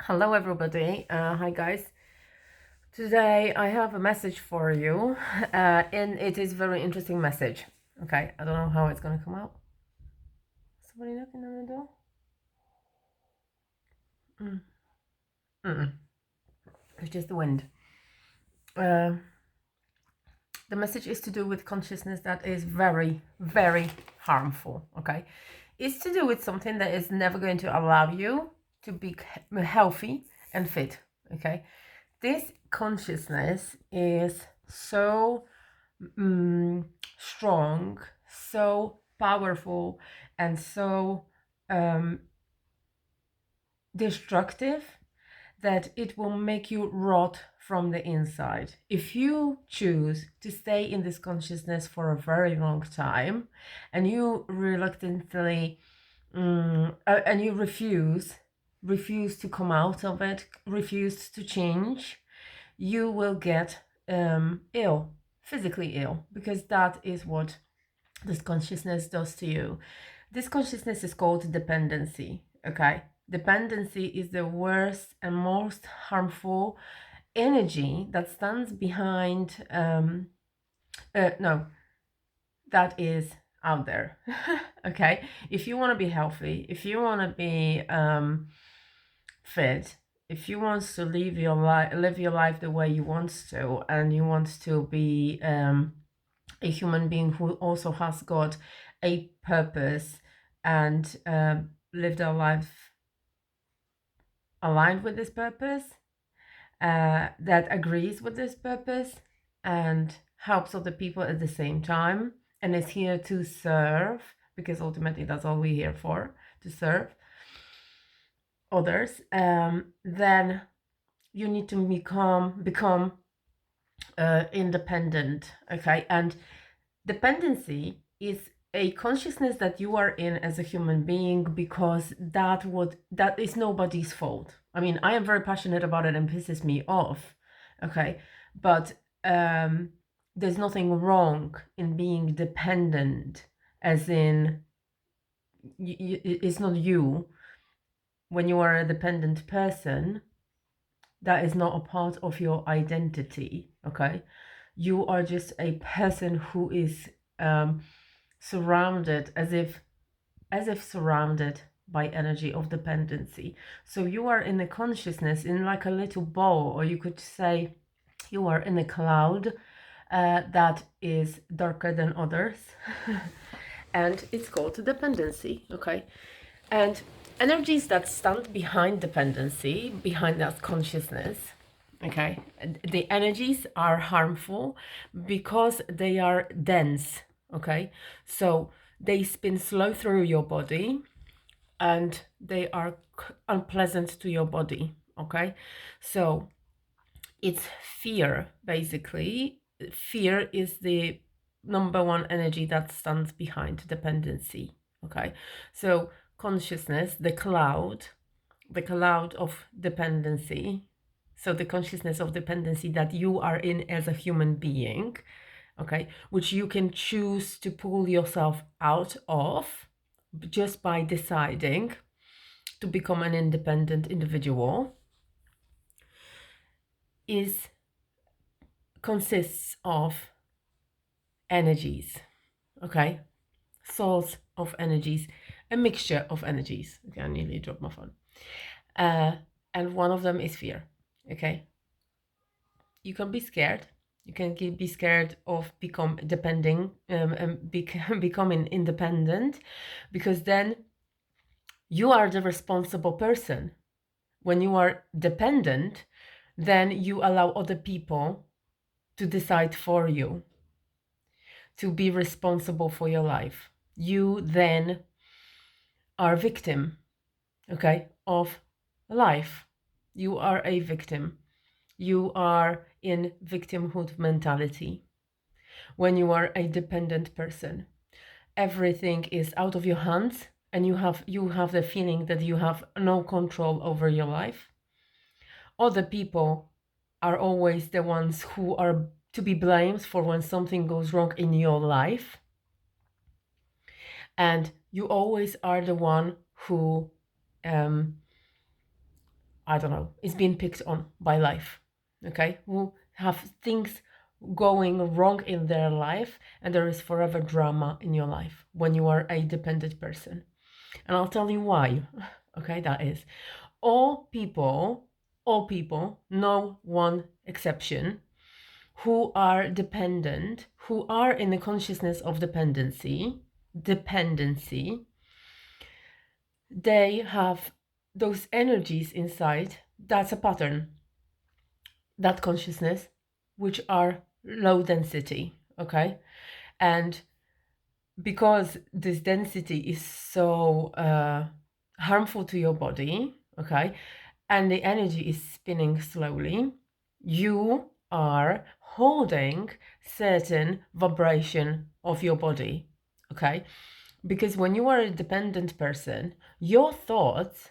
Hello, everybody. Hi, guys. Today I have a message for you, and it is very interesting message. Okay, I don't know how it's gonna come out. Somebody knocking on the door? Mm. Mm-mm. It's just the wind. Uh, the message is to do with consciousness that is very, very harmful. Okay, it's to do with something that is never going to allow you to be healthy and fit. Okay, this consciousness is so strong, so powerful, and so um, destructive that it will make you rot from the inside. If you choose to stay in this consciousness for a very long time and you reluctantly and you refuse to come out of it, refuse to change, you will get ill, physically ill, because that is what this consciousness does to you. This consciousness is called dependency. Okay, dependency is the worst and most harmful energy that stands behind no, that is out there. Okay, if you want to be healthy, if you want to be fit, if you want to live your life the way you want to, and you want to be a human being who also has got a purpose and live their life aligned with this purpose, that agrees with this purpose and helps other people at the same time, and is here to serve, because ultimately that's all we're here for, to serve others, then you need to become independent. Okay, and dependency is a consciousness that you are in as a human being, because that is nobody's fault. I mean, I am very passionate about it and pisses me off. Okay, but there's nothing wrong in being dependent, as in it's not you. When you are a dependent person, that is not a part of your identity. Okay, you are just a person who is surrounded, as if surrounded by energy of dependency. So you are in a consciousness, in like a little ball, or you could say you are in a cloud that is darker than others. And it's called dependency. Okay, and energies that stand behind dependency, behind that consciousness, okay, the energies are harmful because they are dense. Okay, so they spin slow through your body and they are unpleasant to your body. Okay, so it's fear. Basically, fear is the number one energy that stands behind dependency. Okay, so consciousness, the cloud of dependency, so the consciousness of dependency that you are in as a human being, okay, which you can choose to pull yourself out of just by deciding to become an independent individual, is consists of energies. Okay, source of energies, a mixture of energies. Okay, I nearly dropped my phone. And one of them is fear. Okay, you can be scared. You can be scared of becoming independent, because then you are the responsible person. When you are dependent, then you allow other people to decide for you, to be responsible for your life. You then are a victim, okay, of life. You are a victim. You are in victimhood mentality. When you are a dependent person, everything is out of your hands, and you have the feeling that you have no control over your life. Other people are always the ones who are to be blamed for when something goes wrong in your life. And you always are the one who I don't know, is being picked on by life, okay? Who have things going wrong in their life, and there is forever drama in your life when you are a dependent person. And I'll tell you why, okay? That is, all people, no one exception, who are dependent, who are in the consciousness of dependency, they have those energies inside. That's a pattern, that consciousness, which are low density, okay? And because this density is so harmful to your body, okay, and the energy is spinning slowly, you are holding certain vibration of your body, okay? Because when you are a dependent person, your thoughts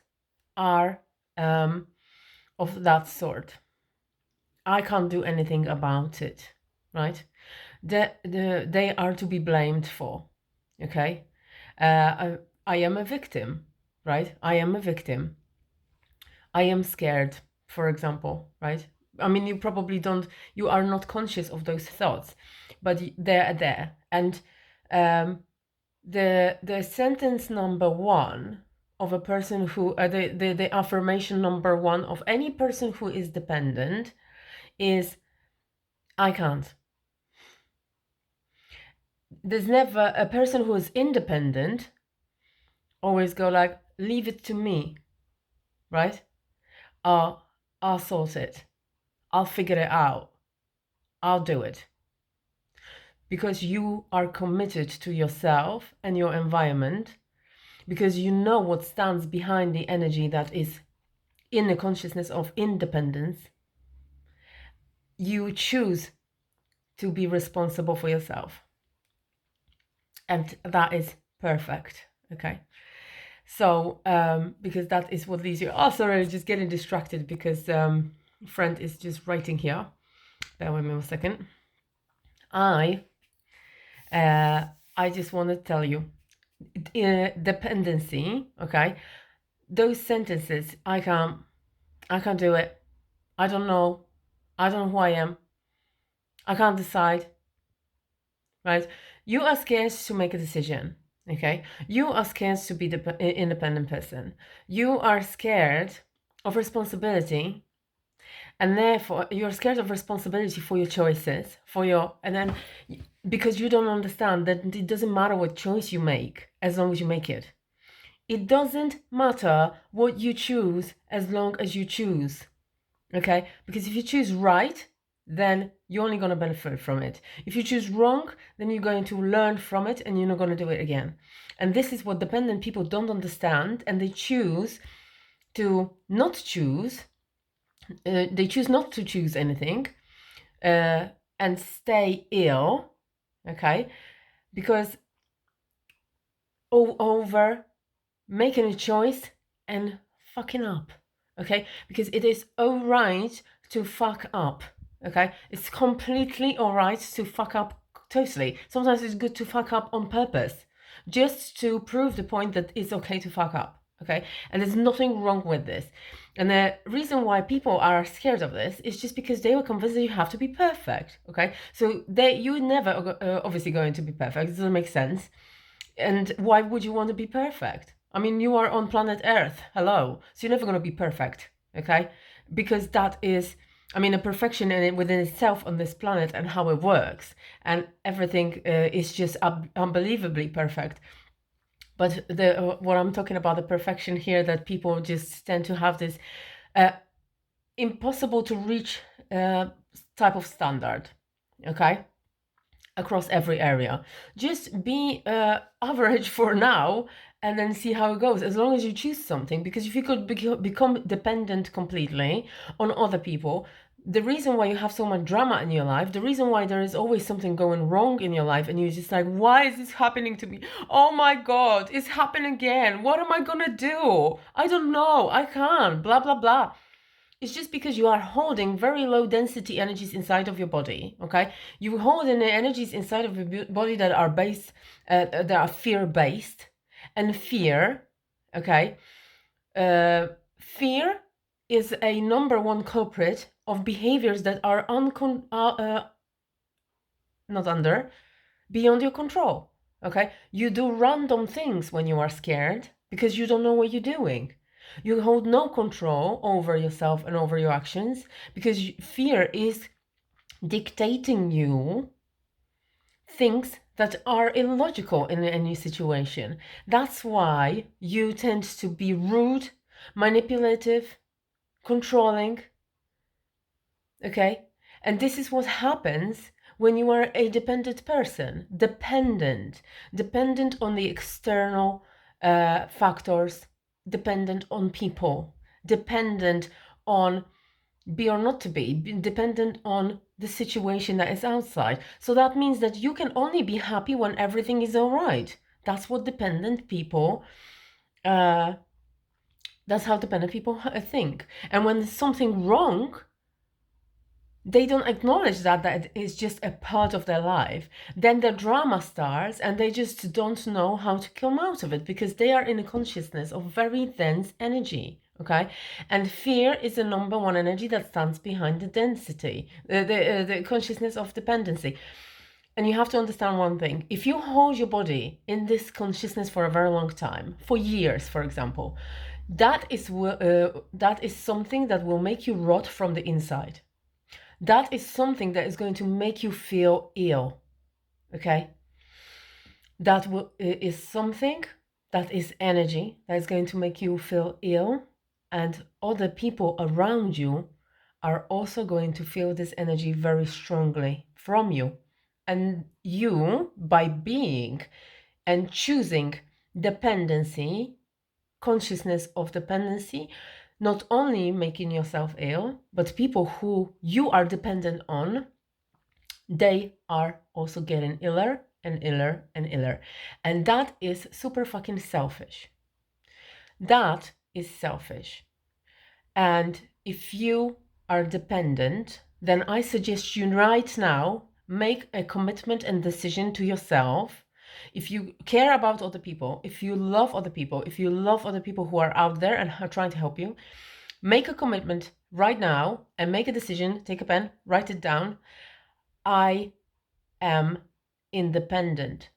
are of that sort. I can't do anything about it, right? They are to be blamed for, okay? I am a victim, right? I am a victim. I am scared, for example, right? I mean, you are not conscious of those thoughts, but they're there. And the sentence number one of a person who, the affirmation number one of any person who is dependent is, I can't. There's never a person who is independent always go like, leave it to me, right? I'll sort it. I'll figure it out. I'll do it. Because you are committed to yourself and your environment, because you know what stands behind the energy that is in the consciousness of independence. You choose to be responsible for yourself. And that is perfect, okay? So, because that is what leads you. Oh, sorry, just getting distracted because friend is just writing here. Bear with me 1 second. I just want to tell you, dependency, okay? Those sentences, I can't do it. I don't know who I am. I can't decide, right? You are scared to make a decision, okay? You are scared to be the independent person. You are scared of responsibility, and therefore you're scared of responsibility for your choices, and then because you don't understand that it doesn't matter what choice you make as long as you make it. It doesn't matter what you choose as long as you choose, okay? Because if you choose right, then you're only going to benefit from it. If you choose wrong, then you're going to learn from it and you're not going to do it again. And this is what dependent people don't understand, and they choose to not choose. They choose not to choose anything and stay ill, okay? Because over making a choice and fucking up, okay? Because it is all right to fuck up, okay? It's completely all right to fuck up totally. Sometimes it's good to fuck up on purpose, just to prove the point that it's okay to fuck up, okay? And there's nothing wrong with this. And the reason why people are scared of this is just because they were convinced that you have to be perfect, okay? So you're never obviously going to be perfect. It doesn't make sense. And why would you want to be perfect? I mean, you are on planet Earth. Hello. So you're never going to be perfect, okay? Because that is, I mean, a perfection within itself on this planet and how it works. And everything is just unbelievably perfect. But what I'm talking about, the perfection here, that people just tend to have this impossible to reach type of standard, okay? Across every area. Just be average for now and then see how it goes, as long as you choose something. Because if you could become dependent completely on other people, the reason why you have so much drama in your life, the reason why there is always something going wrong in your life, and you're just like, why is this happening to me? Oh my God, it's happening again. What am I gonna do? I don't know. I can't. Blah, blah, blah. It's just because you are holding very low density energies inside of your body, okay? You hold in the energies inside of your body that are based, that are fear-based. And fear, okay? Fear is a number one culprit of behaviors that are beyond your control. Okay, you do random things when you are scared because you don't know what you're doing. You hold no control over yourself and over your actions because fear is dictating you things that are illogical in any situation. That's why you tend to be rude, manipulative, controlling. Okay? And this is what happens when you are a dependent person, dependent on the external factors, dependent on people, dependent on be or not to be, dependent on the situation that is outside. So that means that you can only be happy when everything is all right. That's what dependent people, that's how dependent people think. And when there's something wrong, they don't acknowledge that is just a part of their life. Then the drama starts and they just don't know how to come out of it because they are in a consciousness of very dense energy. Okay, and fear is the number one energy that stands behind the density, the consciousness of dependency. And you have to understand one thing: if you hold your body in this consciousness for a very long time, for years, for example, that is something that will make you rot from the inside. That is something that is going to make you feel ill. Okay, that is something that is energy that is going to make you feel ill, and other people around you are also going to feel this energy very strongly from you. And you, by being and choosing dependency, consciousness of dependency, not only making yourself ill, but people who you are dependent on, they are also getting iller and iller and iller. And that is super fucking selfish. That is selfish. And if you are dependent, then I suggest you right now make a commitment and decision to yourself. If you care about other people, if you love other people, if you love other people who are out there and are trying to help you, make a commitment right now and make a decision. Take a pen, write it down. I am independent.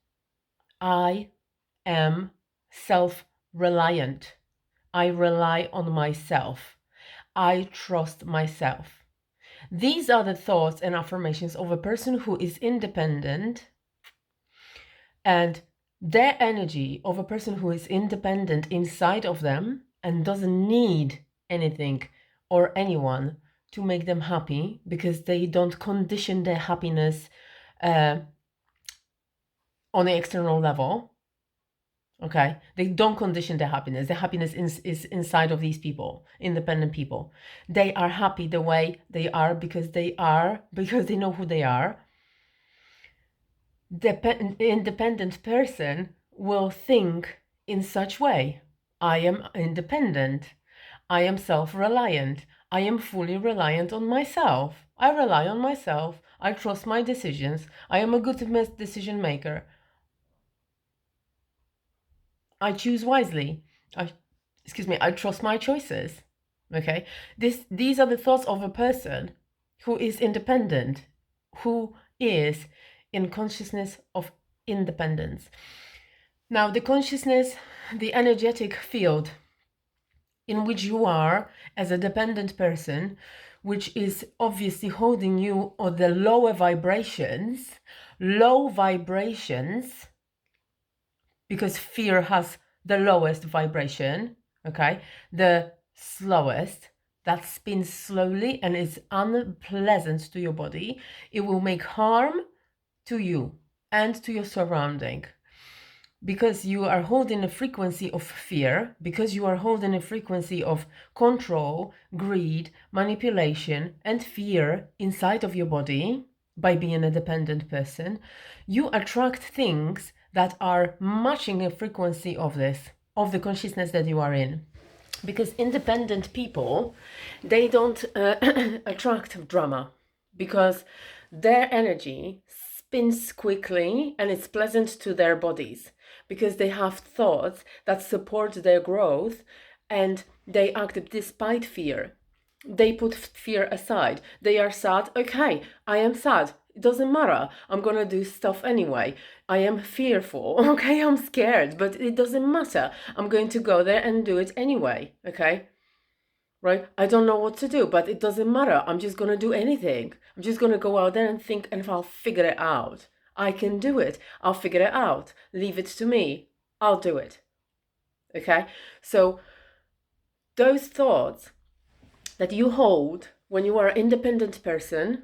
I am self-reliant. I rely on myself. I trust myself. These are the thoughts and affirmations of a person who is independent, and their energy of a person who is independent inside of them and doesn't need anything or anyone to make them happy, because they don't condition their happiness on the external level. Okay, they don't condition their happiness. Their happiness is inside of these people, independent people. They are happy the way they are because they know who they are. The independent person will think in such way: I am independent. I am self-reliant. I am fully reliant on myself. I rely on myself. I trust my decisions. I am a good decision maker. I choose wisely. I trust my choices. Okay? These are the thoughts of a person who is independent, who is in consciousness of independence. Now, the consciousness, the energetic field in which you are as a dependent person, which is obviously holding you on the low vibrations, because fear has the lowest vibration, okay? The slowest, that spins slowly and is unpleasant to your body. It will make harm to you and to your surrounding. Because you are holding a frequency of fear, because you are holding a frequency of control, greed, manipulation, and fear inside of your body, by being a dependent person, you attract things that are matching a frequency of the consciousness that you are in. Because independent people, they don't attract drama, because their energy spins quickly and it's pleasant to their bodies, because they have thoughts that support their growth and they act despite fear. They put fear aside. They are sad. Okay, I am sad. It doesn't matter. I'm gonna do stuff anyway. I am fearful. Okay, I'm scared, but it doesn't matter. I'm going to go there and do it anyway. Okay, right? I don't know what to do, but it doesn't matter. I'm just gonna do anything. I'm just gonna go out there and think, and I'll figure it out. I can do it. I'll figure it out. Leave it to me. I'll do it. Okay, so those thoughts that you hold when you are an independent person,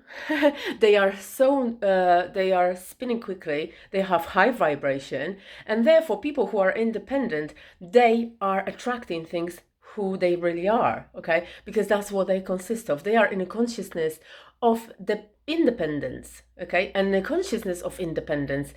they are spinning quickly, they have high vibration, and therefore people who are independent, they are attracting things who they really are, okay? Because that's what they consist of. They are in a consciousness of the independence, okay? And the consciousness of independence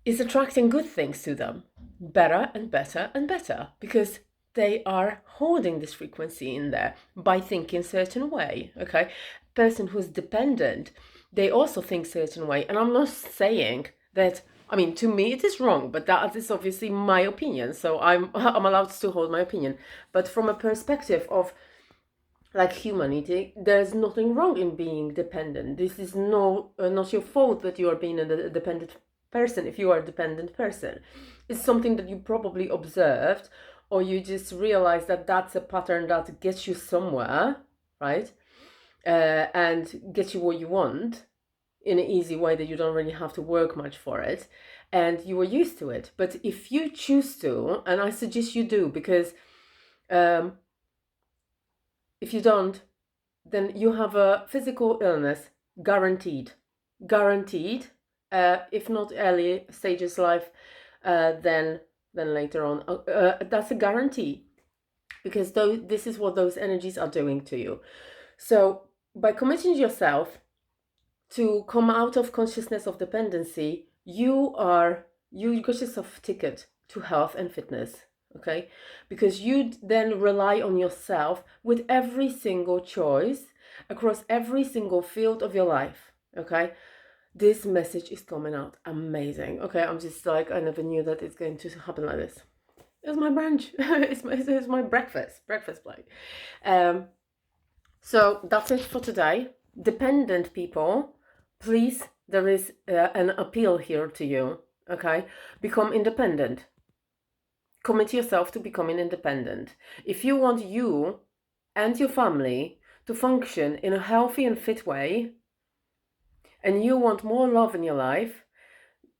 is attracting good things to them, better and better and better, because they are holding this frequency in there by thinking certain way. Okay, person who's dependent, they also think certain way, and I'm not saying that. I mean, to me it is wrong, but that is obviously my opinion, so I'm allowed to hold my opinion. But from a perspective of like humanity, there's nothing wrong in being dependent. This is not your fault that you are being a dependent person. If you are a dependent person, it's something that you probably observed, or you just realize that that's a pattern that gets you somewhere, right? And gets you what you want in an easy way that you don't really have to work much for it, and you were used to it. But if you choose to, and I suggest you do, because if you don't, then you have a physical illness, guaranteed. Guaranteed. If not early stages life, then later on. That's a guarantee, because this is what those energies are doing to you. So by committing yourself to come out of consciousness of dependency, you got yourself a ticket to health and fitness. Okay, because you then rely on yourself with every single choice across every single field of your life. Okay, this message is coming out amazing. Okay, I'm just like, I never knew that it's going to happen like this. It's my brunch. it's my breakfast plate. So that's it for today. Dependent people, please, there is an appeal here to you. Okay, become independent. Commit yourself to becoming independent. If you want you and your family to function in a healthy and fit way, and you want more love in your life,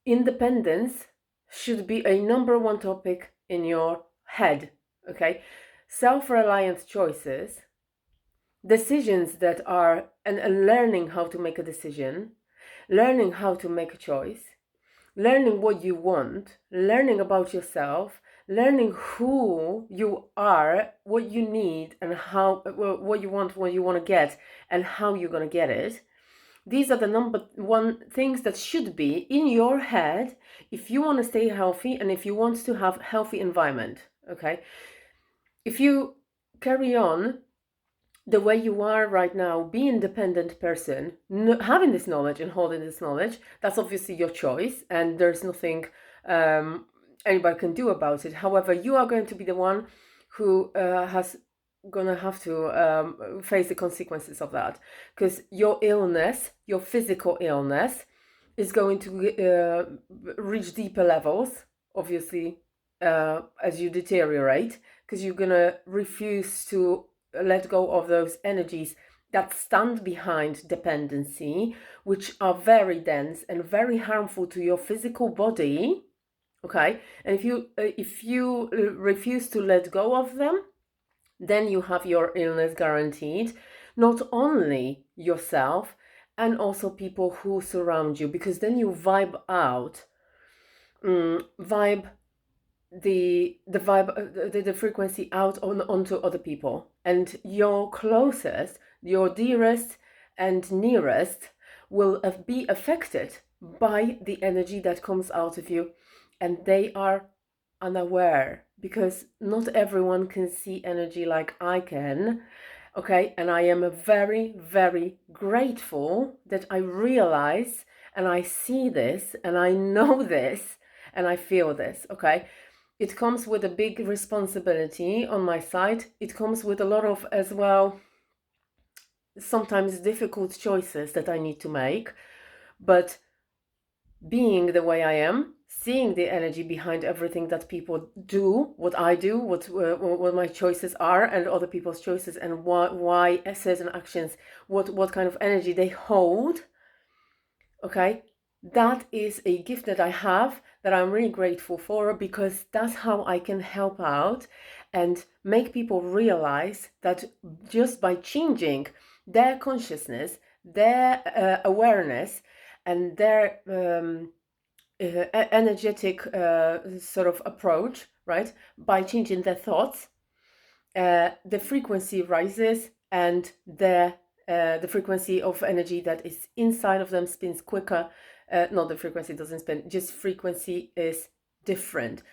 independence should be a number one topic in your head. Okay, self-reliant choices, decisions that are, and learning how to make a decision, learning how to make a choice, learning what you want, learning about yourself, learning who you are, what you need, and how, what you want to get, and how you're going to get it. These are the number one things that should be in your head if you want to stay healthy and if you want to have healthy environment. Okay, if you carry on the way you are right now, be an independent person, having this knowledge and holding this knowledge, that's obviously your choice, and there's nothing anybody can do about it. However, you are going to be the one who has gonna have to face the consequences of that, because your illness, your physical illness, is going to reach deeper levels, obviously, as you deteriorate, because you're gonna refuse to let go of those energies that stand behind dependency, which are very dense and very harmful to your physical body. Okay, and if you refuse to let go of them, then you have your illness guaranteed, not only yourself and also people who surround you, because then you vibe out, the frequency out onto other people, and your closest, your dearest and nearest will be affected by the energy that comes out of you, and they are unaware, because not everyone can see energy like I can. Okay, and I am very, very grateful that I realize and I see this and I know this and I feel this. Okay, it comes with a big responsibility on my side. It comes with a lot of, as well, sometimes difficult choices that I need to make, but being the way I am, seeing the energy behind everything that people do, what I do, what my choices are, and other people's choices, and why certain actions, what kind of energy they hold. Okay, that is a gift that I have that I'm really grateful for, because that's how I can help out and make people realize that just by changing their consciousness, their awareness, and their energetic sort of approach, right? By changing their thoughts, the frequency rises, and the frequency of energy that is inside of them spins quicker. Not the frequency doesn't spin, just frequency is different,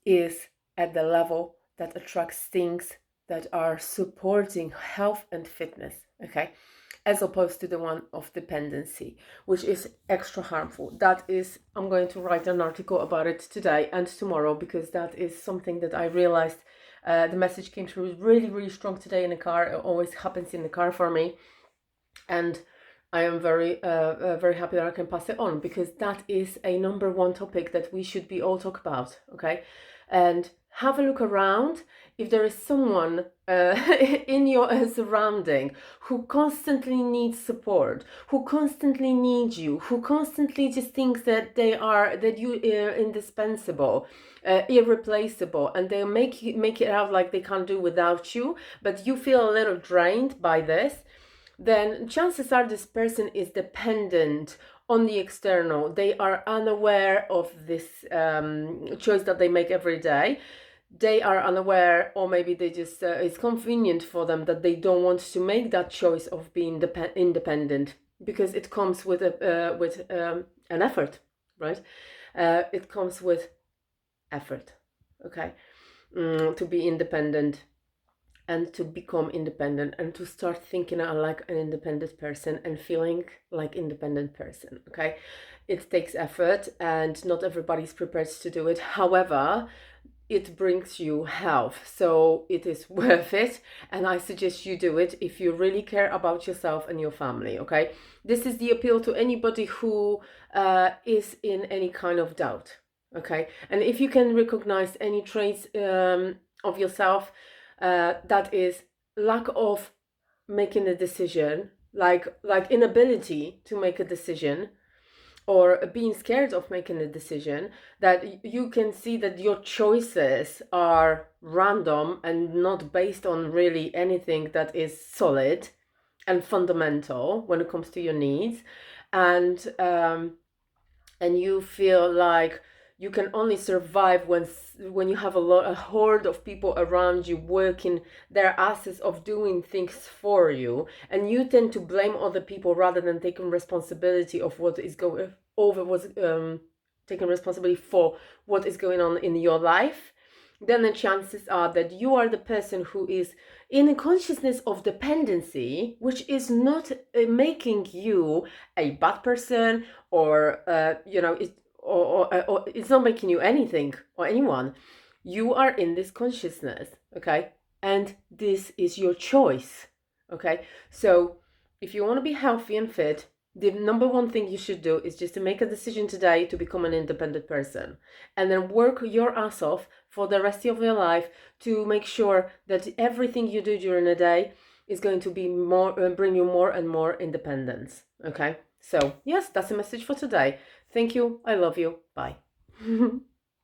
is at the level that attracts things that are supporting health and fitness, okay? As opposed to the one of dependency, which is extra harmful. That is, I'm going to write an article about it today and tomorrow, because that is something that I realized. The message came through really, really strong today in the car. It always happens in the car for me. And I am very, very happy that I can pass it on, because that is a number one topic that we should be all talk about, okay? And have a look around. If there is someone in your surrounding who constantly needs support, who constantly needs you, who constantly just thinks that that you are indispensable, irreplaceable, and they make it out like they can't do without you, but you feel a little drained by this, then chances are this person is dependent on the external. They are unaware of this choice that they make every day. They are unaware, or maybe they just it's convenient for them that they don't want to make that choice of being independent, because it comes with an effort, right? It comes with effort, okay, to be independent and to become independent and to start thinking like an independent person and feeling like independent person, okay? It takes effort and not everybody's prepared to do it. However, it brings you health, so it is worth it, and I suggest you do it if you really care about yourself and your family, okay? This is the appeal to anybody who is in any kind of doubt, okay? And if you can recognize any traits of yourself, that is lack of making a decision, like inability to make a decision, or being scared of making a decision, that you can see that your choices are random and not based on really anything that is solid and fundamental when it comes to your needs, and you feel like you can only survive when you have a horde of people around you working their asses off doing things for you, and you tend to blame other people rather than taking responsibility of what is going over what's taking responsibility for what is going on in your life. Then the chances are that you are the person who is in a consciousness of dependency, which is not making you a bad person, or or it's not making you anything or anyone. You are in this consciousness, okay, and this is your choice, okay. So if you want to be healthy and fit, the number one thing you should do is just to make a decision today to become an independent person, and then work your ass off for the rest of your life to make sure that everything you do during the day is going to be more bring you more and more independence, okay. So yes, that's a message for today. Thank you. I love you. Bye.